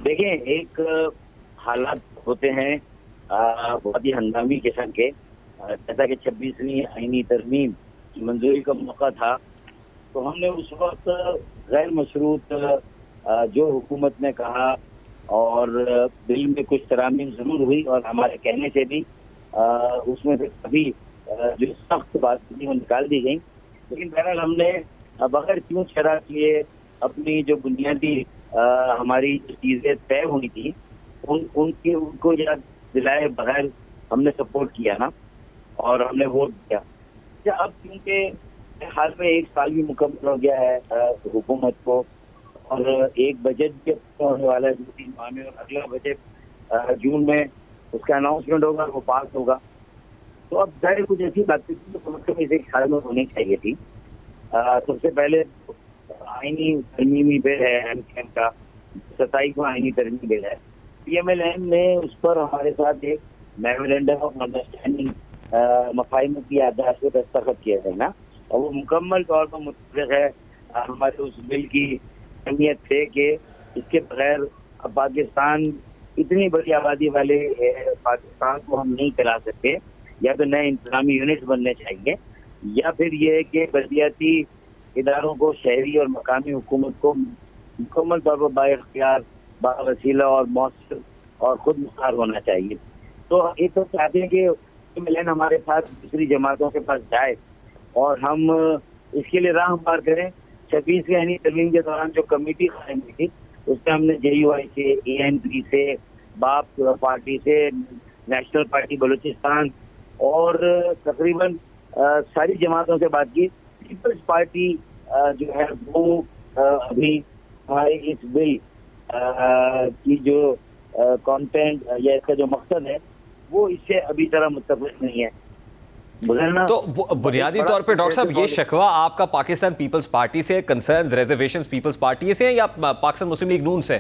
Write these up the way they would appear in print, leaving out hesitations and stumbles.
देखें, एक हालात होते हैं बहुत ही हंगामी किस्म के। जैसा कि 26वीं आईनी तरमीम की मंजूरी का मौका था, तो हमने उस वक्त गैर मशरूत जो हुकूमत ने कहा, और बिल में कुछ तरामीम जरूर हुई और हमारे कहने से भी उसमें से काफी जो सख्त बात थी वो निकाल दी गई। लेकिन बहरहाल हमने बगैर क्यों शरा किए अपनी जो बुनियादी हमारी जो चीजें तय हुई थी उनको याद दिलाए बगैर हमने सपोर्ट किया ना, और हमने वोट दिया। अच्छा, अब क्योंकि हाल में एक साल भी मुकम्मल हो गया है हुकूमत को, और एक बजट भी होने वाला है 2-3 माह में, और अगला बजट जून में उसका अनाउंसमेंट होगा, वो पास होगा। तो अब जाहिर कुछ ऐसी बातें थी जो कम से कम इसे एक साल में होनी चाहिए थी। सबसे पहले आईनी तरमीमी बिल है एमकेएम का, 27 को आईनी तरमीमी बिल है। पीएमएलएन ने उस पर हमारे साथ एक मेमोरेंडम ऑफ अंडरस्टैंडिंग मफाहिम की याददाश्त पे दस्तखत किए थे ना, और वो मुकम्मल तौर पर मुतफ़िक़ है हमारे उस बिल की अहमियत से कि इसके बगैर अब पाकिस्तान, इतनी बड़ी आबादी वाले पाकिस्तान को हम नहीं चला सकते। या तो नए इंतजामी यूनिट बनने चाहिए, या फिर ये है कि बल्दियाती इदारों को, शहरी और मकामी हुकूमत को मुकम्मल तौर पर बाइख्तियार, बावसीला और मौसर और खुद मुख्तार होना चाहिए। तो एक तो चाहते हैं कि मिलन हमारे साथ दूसरी जमातों के पास जाए और हम इसके लिए राह हमवार करें। 26वीं आईनी तरमीम के दौरान जो कमेटी कायम हुई थी, उसमें हमने JUI से, ANP से, बाप पार्टी से, नेशनल पार्टी बलूचिस्तान और तकरीबन सारी जमातों से बात की। पीपल्स पार्टी जो है वो अभी हमारे इस बिल की जो कंटेंट या इसका जो मकसद है वो इससे अभी तरह मुत्तफिक नहीं है। मगर ना, तो एक बुनियादी बड़ा तौर पे डॉक्टर साहब, ये कंप्रेसिव शिकवा आपका पाकिस्तान पीपल्स पार्टी से, कंसर्न्स, रिजर्वेशंस पीपल्स पार्टी से, या पाकिस्तान मुस्लिम लीग नून से?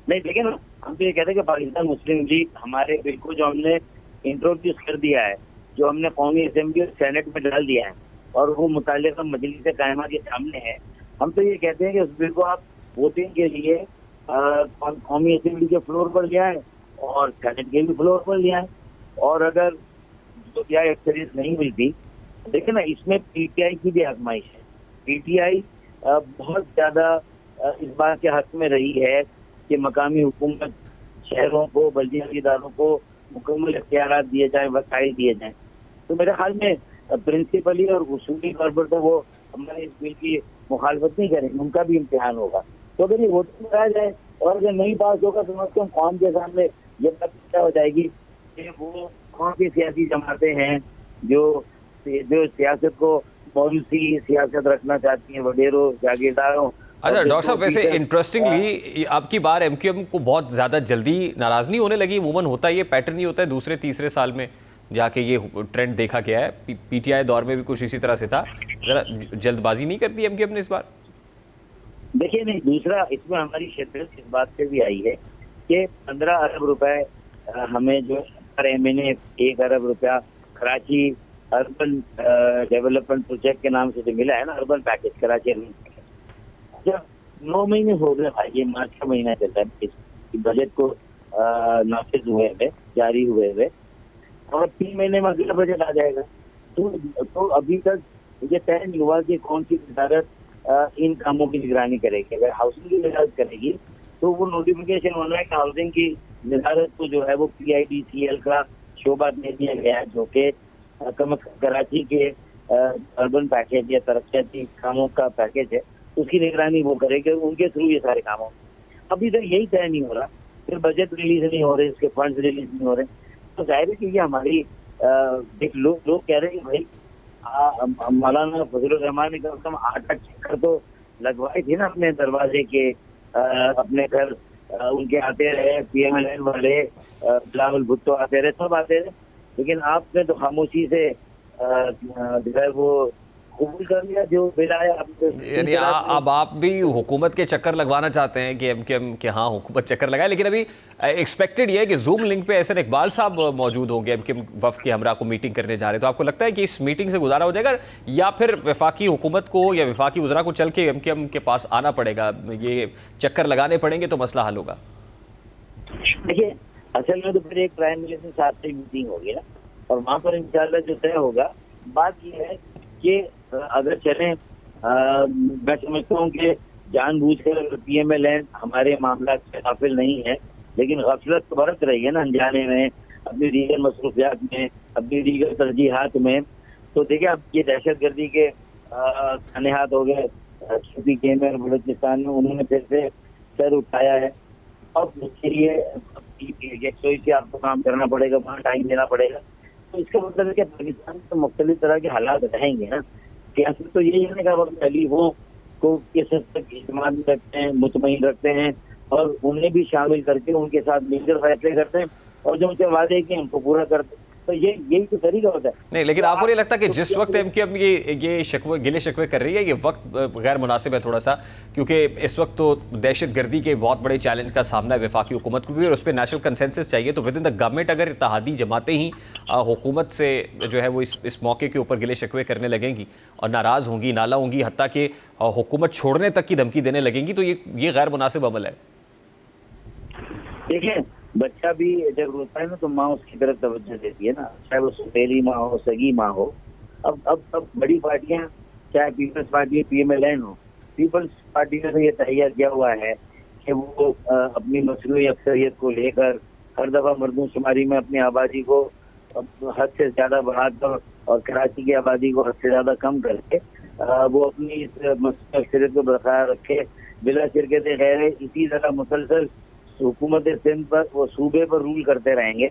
नहीं, देखिए ना, हम तो ये कहते हैं कि पाकिस्तान मुस्लिम लीग हमारे बिल को जो हमने इंट्रोड्यूस कर दिया है, जो हमने कौमी असेंबली और सेनेट में डाल दिया है, और वो मुताल्लिका मजलिस कायमा के सामने है, हम तो ये कहते हैं कि उस बिल को आप वोटिंग के लिए कौमी असेंबली के फ्लोर पर ले आए और सेनेट के भी फ्लोर पर ले आए। और अगर जो क्या अक्सरियत नहीं मिलती, देखिए ना, इसमें पीटीआई की भी आजमाइश है। पीटीआई बहुत ज्यादा इस बात के हक में रही है कि मकामी हुकूमत शहरों को, बल्दियाती इदारों को मुकम्मल इख्तियारात दिए जाए, वसाइल दिए जाए। तो मेरे ख्याल में प्रिंसिपली और उसूली तौर पर तो वो हमारे इस बिल की मुखालफत नहीं करेंगे, उनका भी इम्तिहान होगा। तो अगर ये वोटिंग कराया जाए और अगर नहीं पास होगा, तो समझते हम कौम के सामने ये बात तय हो जाएगी कि वो कौन सी सियासी जमातें हैं जो जो सियासत को मौरूसी सियासत रखना चाहती हैं, वडेरों, जागीरदारों और अच्छा डॉक्टर जिनको साहब, वैसे फीसद इंटरेस्टिंगली आपकी बार एमक्यूएम को बहुत ज़्यादा जल्दी नाराज़ नहीं होने लगी? अमूमन होता है, ये पैटर्न नहीं होता है, दूसरे तीसरे साल में जाके ये ट्रेंड देखा गया है। पीटीआई दौर में भी कुछ इसी तरह से था। ज़रा जल्दबाजी नहीं करती एमक्यूएम ने इस बार? देखिए, नहीं, दूसरा इसमें हमारी शिद्दत इस बात पे भी आई है कि 15 अरब रुपए हमें जो हर महीने 1 अरब रुपया कराची अर्बन डेवलपमेंट प्रोजेक्ट के नाम से जो मिला है ना, urban package, Karachi urban package. अच्छा, 9 महीने हो गए भाई, ये मार्च का महीना चल रहा है इस बजट को नाफिज हुए हुए, जारी हुए हुए, और 3 महीने में अगला बजट आ जाएगा। तो अभी तक ये तय नहीं हुआ कि कौन सी वजारत इन कामों की निगरानी करेगी। अगर हाउसिंग की वजारत करेगी तो वो नोटिफिकेशन होना है कि हाउसिंग की वजारत को जो है वो PIDCL का शोबा दे दिया गया है, जो कि कम कराची के अर्बन पैकेज या तरक्याती कामों का पैकेज है, उसकी निगरानी वो करेगी, उनके थ्रू ये सारे काम होंगे। अभी तक यही तय नहीं हो रहा, फिर बजट रिलीज नहीं हो रहे, इसके फंड रिलीज नहीं हो रहे। तो जाहिर है कि ये हमारी लोग कह रहे हैं कि भाई मौलाना फजलुर रहमान ने कम से कम 8-8 चक्कर तो लगवाई थी ना अपने दरवाजे के, अपने घर उनके आते रहे, PMLN वाले, बिलावल भुट्टो आते रहे, सब आते रहे, लेकिन आपने तो खामोशी से जो है वो कबूल कर लिया जो बिल आया। यानी अब आप भी हुकूमत के चक्कर लगवाना चाहते हैं कि एमक्यूएम के हाँ हुकूमत चक्कर लगाए, लेकिन अभी एक्सपेक्टेड ये है कि जूम लिंक पे एहसन इकबाल साहब मौजूद होंगे एमक्यूएम वफ्द के हमरा को मीटिंग करने जा रहे हैं, तो आपको लगता है कि इस मीटिंग से गुजारा हो जाएगा या फिर वफाकी हुकूमत को या वफाकी वज़रा को चल के एमक्यूएम के पास आना पड़ेगा, ये चक्कर लगाने पड़ेंगे तो मसला हल होगा? देखिए, असल में तो फिर एक प्राइम मिनिस्टर साहब से मीटिंग होगी ना, और वहां पर इंशाल्लाह जो तय होगा, बात ये है कि अगर चलें, मैं समझता हूँ कि जानबूझकर पीएमएलएन हमारे मामला से काफिल नहीं है, लेकिन गफलत तो बरत रही है ना अनजाने में, अपनी दीगर मसरूफियात में, अपनी दीगर तरजीहात में। तो देखिए, अब ये दहशतगर्दी के सनेहात हो गए के में, बलूचिस्तान में, उन्होंने फिर से सर उठाया है। अब उसके लिए यकसोई से आपको काम करना पड़ेगा, वहाँ टाइम देना पड़ेगा। तो इसका मतलब है कि पाकिस्तान में तो मुख्तलिफ तरह के हालात रहेंगे ना। सियासत तो यही है कि अली वो को किस हद तक इस्तेमाल रखते हैं, मुतमईन रखते हैं, और उन्हें भी शामिल करके उनके साथ मिलकर फैसले करते हैं, और जो उनसे वादे किए उनको पूरा करते हैं। तो यही तो तरीका होता है। नहीं, लेकिन आपको नहीं लगता कि जिस वक्त एमक्यूएम ये शिकवे गिले शिकवे कर रही है, ये वक्त गैर मुनासिब है थोड़ा सा, क्योंकि इस वक्त तो दहशतगर्दी के बहुत बड़े चैलेंज का सामना है वफाकी हुकूमत को भी, और उस पर नेशनल कंसेंसस चाहिए। तो विद इन द गवर्नमेंट अगर इत्तेहादी जमातें ही हुकूमत से जो है वो इस मौके के ऊपर गिले शिकवे करने लगेंगी और नाराज़ होंगी, नाला होंगी, हत्ता कि हुकूमत छोड़ने तक की धमकी देने लगेंगी, तो ये गैर मुनासिब अमल है। देखिए, बच्चा भी जब रोता है ना तो माँ उसकी तरफ तवज्जो देती है ना, चाहे वो सौतेली माँ हो, सगी माँ हो। अब बड़ी पार्टियां, चाहे पीपल्स पार्टी, पीएमएलएन हो, पीपल्स पार्टी ने तो ये तैयार किया हुआ है कि वो अपनी मसनूई अक्सरियत को लेकर हर दफा मर्दमशुमारी में अपनी आबादी को हद से ज्यादा बढ़ाकर और कराची की आबादी को हद से ज्यादा कम करके वो अपनी इस मसनूई अक्सरियत को बरकरार रखे बिला शिरकत गैर। इसी तरह मुसलसल हुकूमत सिंध पर, वो सूबे पर रूल करते रहेंगे,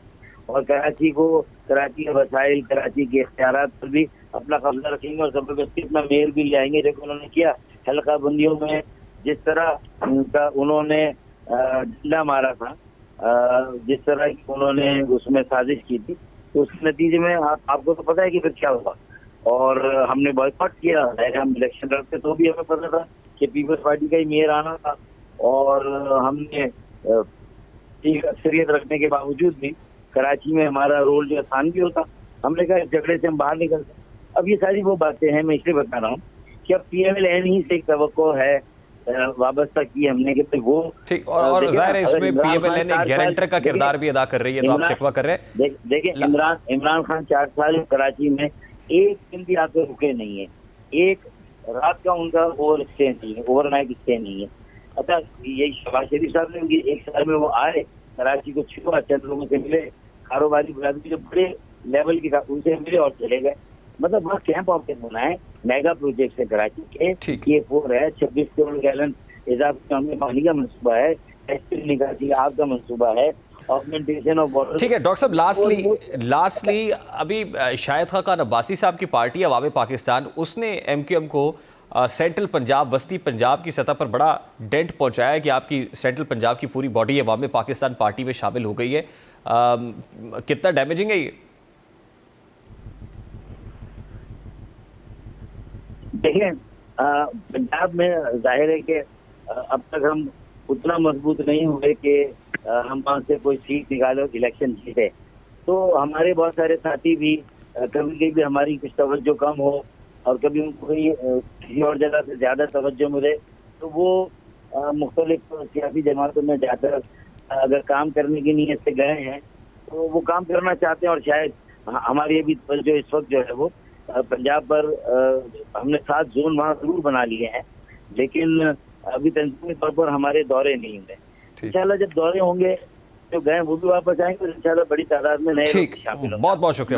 और कराची के वसाइल, कराची के इख्तियारात पर भी अपना कब्जा रखेंगे, और जबरदस्ती अपना मेयर भी ले आएंगे। जैसे उन्होंने किया हल्का बंदियों में, जिस तरह उन्होंने डंडा मारा था, जिस तरह की उन्होंने उसमें साजिश की थी, तो उसके नतीजे में आपको तो पता है कि फिर क्या हुआ। और हमने बॉयकॉट किया, हम इलेक्शन लड़ते तो भी हमें पता था कि पीपल्स पार्टी का ही मेयर आना था, और हमने एक अक्सरियत रखने के बावजूद भी कराची में हमारा रोल जो आसान भी होता, हमने कहा इस झगड़े से हम बाहर निकलते। अब ये सारी वो बातें हैं, मैं इसलिए बता रहा हूँ कि अब पीएमएलएन ही से एक तवक्को है वाबस्ता की हमने कि वो ठीक, और जाहिर है इसमें पीएमएलएन एक गारंटर का किरदार भी अदा कर रही है, तो आप शिकवा कर रहे हैं। देखिए, इमरान खान 4 साल कराची में एक दिन भी आकर रुके नहीं है, एक रात का उनका ओवर स्टे नहीं है, ओवरनाइट स्टे नहीं है। अच्छा, यही शहबाज शरीफ साहब ने भी 1 साल में वो आए, कराची को छुआ, चंद लोगों से मिले, कारोबारी बुरादरी जो बड़े लेवल की था उनसे मिले और चले गए। मतलब वहाँ कैंप ऑफिस बनाए, मेगा प्रोजेक्ट है कराची के, ये 4 है, 26 करोड़ गैलन इजाफे पानी का मनसूबा है, निकासी आग का मनसूबा है, ऑगमेंटेशन ऑफ वाटर। ठीक है डॉक्टर साहब, लास्टली अभी शाहिद खान अब्बासी साहब की पार्टी अवाम पाकिस्तान, उसने एमक्यूएम को सेंट्रल पंजाब, वस्ती पंजाब की सतह पर बड़ा डेंट पहुंचाया है कि आपकी सेंट्रल पंजाब की पूरी बॉडी अवाम पाकिस्तान पार्टी में शामिल हो गई है। कितना डैमेजिंग है ये? देखिए, पंजाब में जाहिर है कि अब तक हम उतना मजबूत नहीं हुए कि हम वहाँ से कोई सीट निकाले और इलेक्शन जीते। तो हमारे बहुत सारे साथी भी कभी कभी हमारी कुछ तवज्जो कम हो और कभी उनको किसी और जगह से ज्यादा तवज्जो मिले, तो वो मुख्तलिफ सियासी जमातों में जाकर अगर काम करने की नीयत से गए हैं तो वो काम करना चाहते हैं। और शायद हमारी अभी जो इस वक्त जो है वो पंजाब पर हमने 7 जोन वहाँ जरूर बना लिए हैं, लेकिन अभी तंजीमी तौर पर हमारे दौरे नहीं हुए। इंशाल्लाह जब दौरे होंगे जो गए वो भी वापस आएंगे, इंशाल्लाह बड़ी तादाद में नए लोग शामिल होंगे। बहुत बहुत शुक्रिया।